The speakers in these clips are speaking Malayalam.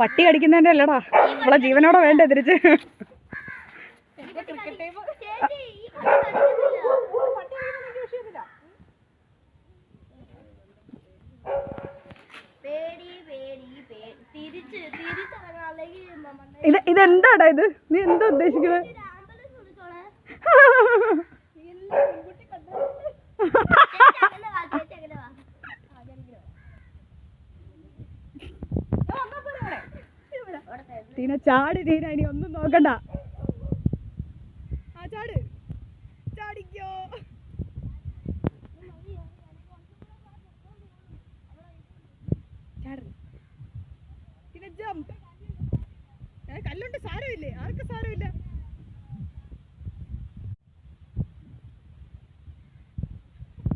പട്ടി കടിക്കുന്നതിന്റെ അല്ലടാ, നമ്മളെ ജീവനോടെ വേണ്ടേ തിരിച്ച്. ഇതെന്താടാ ഇത്? നീ എന്താ ഉദ്ദേശിക്കുന്നത്? ടീന ചാടി, ടീന ഇനി ഒന്നും നോക്കണ്ട. ആ ചാട്, ചാടിക്കോ. ടീന ജമ്പ്. കല്ലുണ്ട്, സാരമില്ലേ, ആർക്കും സാരമില്ല.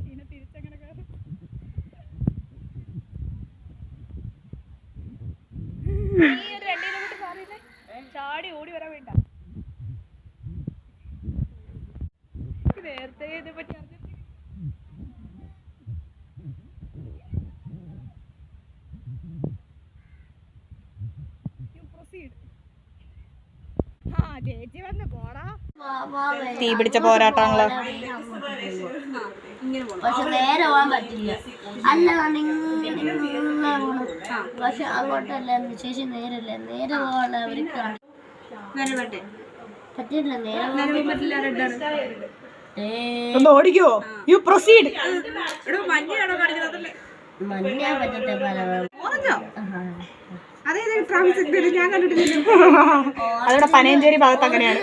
ടീന തിരിച്ചങ്ങനെ കയറും. ചാടി ഓടി വരാൻ വേണ്ട. നേരത്തെ ഇതിനെ പറ്റി ചേച്ചി വന്ന് പോടാ. തീ പിടിച്ച പോരാട്ടങ്ങള്. പക്ഷെ നേരെ പോകാൻ പറ്റില്ല. പക്ഷെ അങ്ങോട്ടല്ല ചേച്ചി, നേരല്ല, നേരെ പോകാനുള്ള അവർക്ക് പറ്റില്ല. ഒന്ന് ഓടിക്കോ. You proceed. മഞ്ഞാ പറ്റത്തെ അതോടെ പനയഞ്ചേരി ഭാഗത്ത് അങ്ങനെയാണ്.